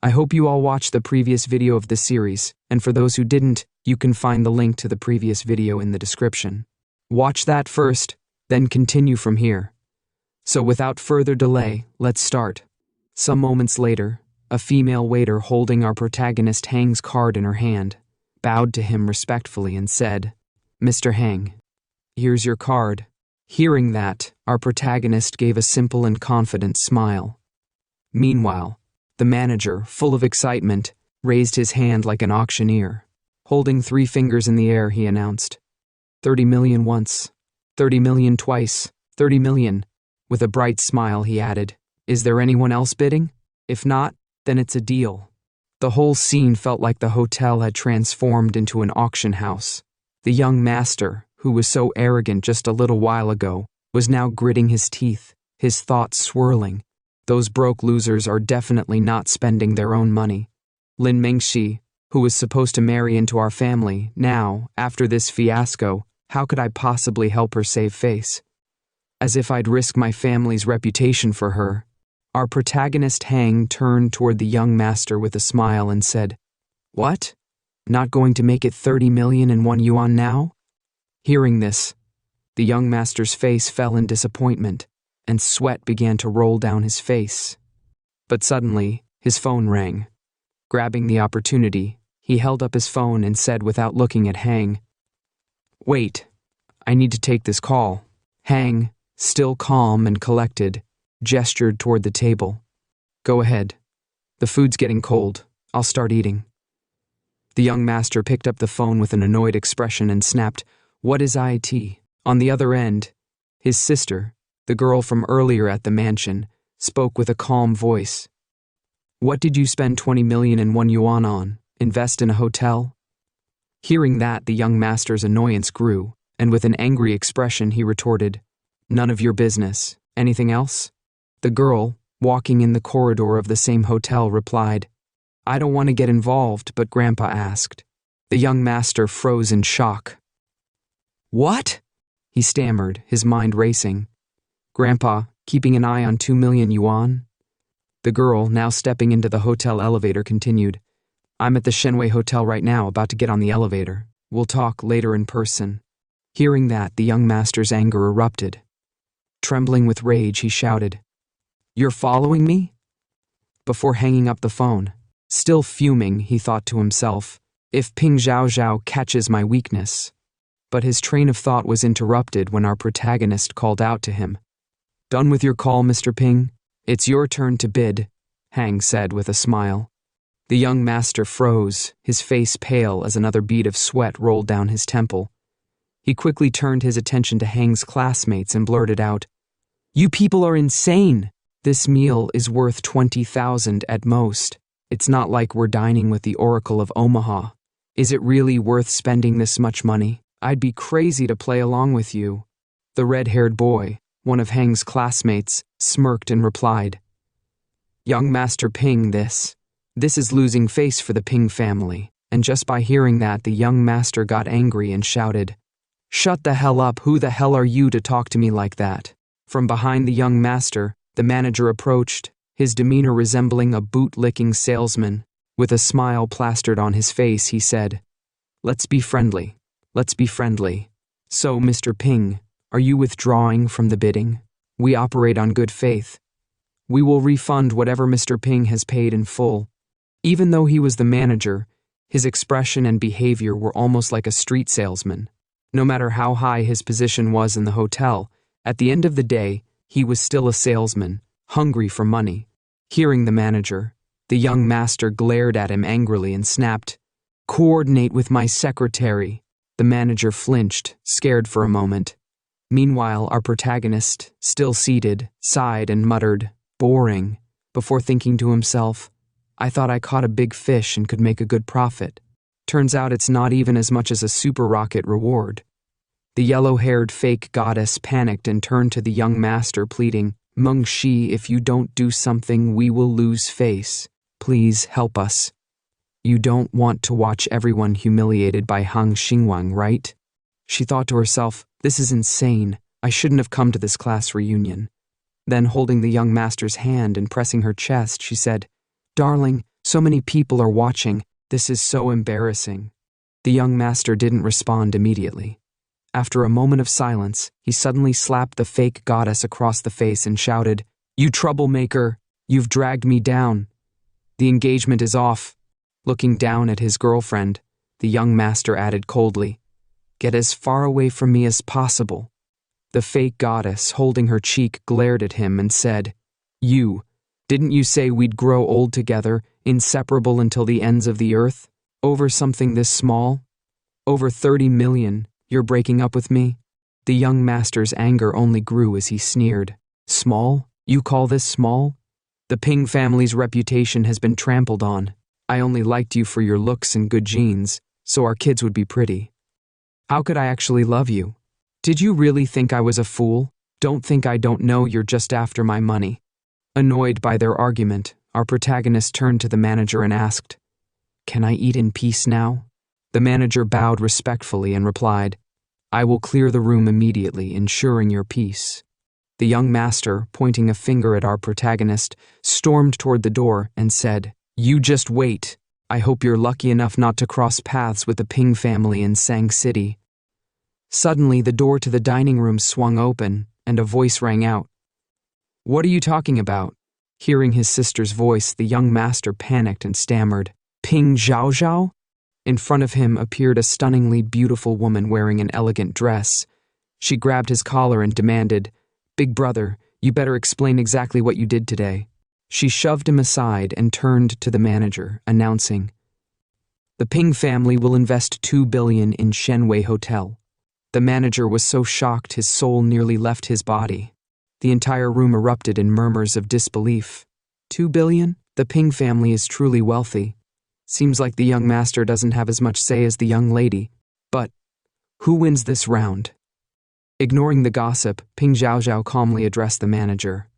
I hope you all watched the previous video of this series, and for those who didn't, you can find the link to the previous video in the description. Watch that first, then continue from here. So without further delay, let's start. Some moments later, a female waiter holding our protagonist Hang's card in her hand, bowed to him respectfully and said, "Mr. Hang, here's your card." Hearing that, our protagonist gave a simple and confident smile. Meanwhile, the manager, full of excitement, raised his hand like an auctioneer. Holding 3 fingers in the air, he announced, 30 million once, 30 million twice, 30 million. With a bright smile, he added, "Is there anyone else bidding? If not, then it's a deal." The whole scene felt like the hotel had transformed into an auction house. The young master, who was so arrogant just a little while ago, was now gritting his teeth, his thoughts swirling. Those broke losers are definitely not spending their own money. Lin Mengxi, who was supposed to marry into our family, now, after this fiasco, how could I possibly help her save face? As if I'd risk my family's reputation for her. Our protagonist Hang turned toward the young master with a smile and said, "What? Not going to make it 30 million in 1 yuan now?" Hearing this, the young master's face fell in disappointment, and sweat began to roll down his face. But suddenly, his phone rang. Grabbing the opportunity, he held up his phone and said without looking at Hang, "Wait, I need to take this call." Hang, still calm and collected, gestured toward the table. "Go ahead. The food's getting cold. I'll start eating." The young master picked up the phone with an annoyed expression and snapped, "What is IT?" On the other end, his sister, the girl from earlier at the mansion, spoke with a calm voice. "What did you spend 20 million in 1 yuan on? Invest in a hotel?" Hearing that, the young master's annoyance grew, and with an angry expression he retorted, "None of your business. Anything else?" The girl, walking in the corridor of the same hotel, replied, "I don't want to get involved, but Grandpa asked." The young master froze in shock. "What?" he stammered, his mind racing. "Grandpa, keeping an eye on 2 million yuan?" The girl, now stepping into the hotel elevator, continued, "I'm at the Shenwei Hotel right now, about to get on the elevator. We'll talk later in person." Hearing that, the young master's anger erupted. Trembling with rage, he shouted, "You're following me?" Before hanging up the phone, still fuming, he thought to himself, "If Ping Zhao Zhao catches my weakness." But his train of thought was interrupted when our protagonist called out to him. "Done with your call, Mr. Ping? It's your turn to bid," Hang said with a smile. The young master froze, his face pale as another bead of sweat rolled down his temple. He quickly turned his attention to Hang's classmates and blurted out, "You people are insane! This meal is worth 20,000 at most. It's not like we're dining with the Oracle of Omaha. Is it really worth spending this much money? I'd be crazy to play along with you." The red-haired boy, one of Hang's classmates, smirked and replied, "Young Master Ping, this is losing face for the Ping family." And just by hearing that, the young master got angry and shouted, "Shut the hell up, who the hell are you to talk to me like that?" From behind the young master, the manager approached, his demeanor resembling a boot-licking salesman. With a smile plastered on his face, he said, "Let's be friendly. Let's be friendly. So, Mr. Ping, are you withdrawing from the bidding? We operate on good faith. We will refund whatever Mr. Ping has paid in full." Even though he was the manager, his expression and behavior were almost like a street salesman. No matter how high his position was in the hotel, at the end of the day, he was still a salesman, hungry for money. Hearing the manager, the young master glared at him angrily and snapped, "Coordinate with my secretary." The manager flinched, scared for a moment. Meanwhile, our protagonist, still seated, sighed and muttered, "Boring," before thinking to himself, "I thought I caught a big fish and could make a good profit. Turns out it's not even as much as a super rocket reward." The yellow-haired fake goddess panicked and turned to the young master, pleading, "Meng Shi, if you don't do something, we will lose face. Please help us. You don't want to watch everyone humiliated by Xingwang, right?" She thought to herself, "This is insane. I shouldn't have come to this class reunion." Then, holding the young master's hand and pressing her chest, she said, "Darling, So many people are watching. This is so embarrassing. The young master didn't respond immediately. After a moment of silence, he suddenly slapped the fake goddess across the face and shouted, "You troublemaker! You've dragged me down. The engagement is off." Looking down at his girlfriend, the young master added coldly, "Get as far away from me as possible." The fake goddess, holding her cheek, glared at him and said, Didn't you say we'd grow old together, inseparable until the ends of the earth? Over something this small? Over 30 million, you're breaking up with me?" The young master's anger only grew as he sneered. "Small? You call this small? The Ping family's reputation has been trampled on. I only liked you for your looks and good genes, so our kids would be pretty. How could I actually love you? Did you really think I was a fool? Don't think I don't know you're just after my money." Annoyed by their argument, our protagonist turned to the manager and asked, "Can I eat in peace now?" The manager bowed respectfully and replied, "I will clear the room immediately, ensuring your peace." The young master, pointing a finger at our protagonist, stormed toward the door and said, "You just wait. I hope you're lucky enough not to cross paths with the Ping family in Sang City." Suddenly, the door to the dining room swung open, and a voice rang out. "What are you talking about?" Hearing his sister's voice, the young master panicked and stammered, "Ping Zhao Zhao?" In front of him appeared a stunningly beautiful woman wearing an elegant dress. She grabbed his collar and demanded, "Big brother, you better explain exactly what you did today." She shoved him aside and turned to the manager, announcing, "The Ping family will invest 2 billion in Shenwei Hotel." The manager was so shocked his soul nearly left his body. The entire room erupted in murmurs of disbelief. 2 billion? The Ping family is truly wealthy. Seems like the young master doesn't have as much say as the young lady. But who wins this round? Ignoring the gossip, Ping Zhaozhao calmly addressed the manager.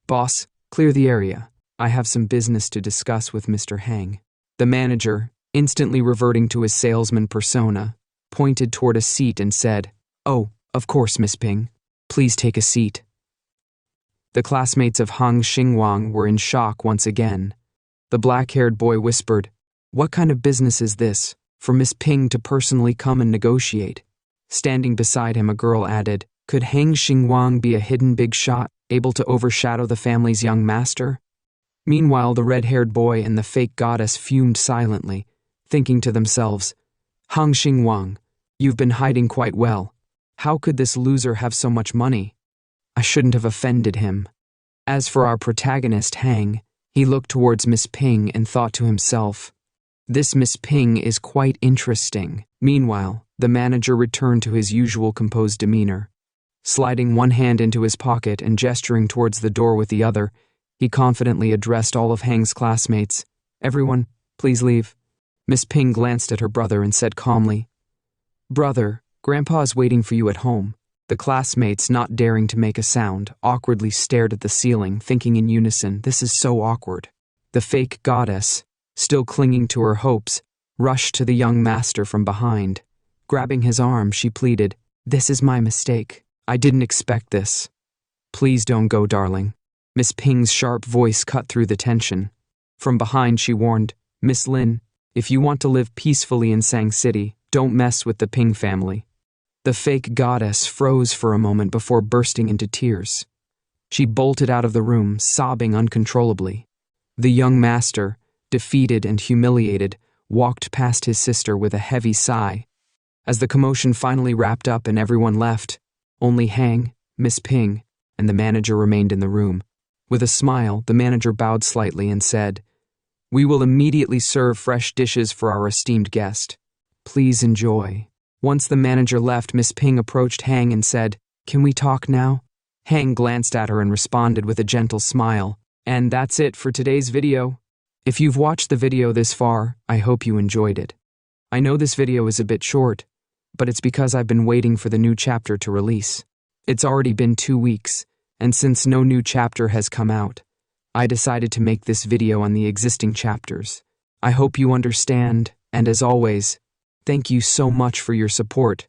"Boss, clear the area. I have some business to discuss with Mr. Hang." The manager, instantly reverting to his salesman persona, pointed toward a seat and said, "Oh, of course, Miss Ping. Please take a seat." The classmates of Xingwang were in shock once again. The black-haired boy whispered, "What kind of business is this, for Miss Ping to personally come and negotiate?" Standing beside him, a girl added, "Could Xingwang be a hidden big shot, able to overshadow the family's young master?" Meanwhile, the red-haired boy and the fake goddess fumed silently, thinking to themselves, Xingwang, you've been hiding quite well. How could this loser have so much money? I shouldn't have offended him." As for our protagonist, Hang, he looked towards Miss Ping and thought to himself, "This Miss Ping is quite interesting." Meanwhile, the manager returned to his usual composed demeanor. Sliding one hand into his pocket and gesturing towards the door with the other, he confidently addressed all of Hang's classmates, "Everyone, please leave." Miss Ping glanced at her brother and said calmly, "Brother, Grandpa is waiting for you at home." The classmates, not daring to make a sound, awkwardly stared at the ceiling, thinking in unison, "This is so awkward." The fake goddess, still clinging to her hopes, rushed to the young master from behind. Grabbing his arm, she pleaded, "This is my mistake. I didn't expect this. Please don't go, darling." Miss Ping's sharp voice cut through the tension. From behind, she warned, "Miss Lin, if you want to live peacefully in Sang City, don't mess with the Ping family." The fake goddess froze for a moment before bursting into tears. She bolted out of the room, sobbing uncontrollably. The young master, defeated and humiliated, walked past his sister with a heavy sigh. As the commotion finally wrapped up and everyone left, only Hang, Miss Ping, and the manager remained in the room. With a smile, the manager bowed slightly and said, "We will immediately serve fresh dishes for our esteemed guest. Please enjoy." Once the manager left, Miss Ping approached Hang and said, "Can we talk now?" Hang glanced at her and responded with a gentle smile. And that's it for today's video. If you've watched the video this far, I hope you enjoyed it. I know this video is a bit short, but it's because I've been waiting for the new chapter to release. It's already been 2 weeks, and since no new chapter has come out, I decided to make this video on the existing chapters. I hope you understand, and as always, thank you so much for your support.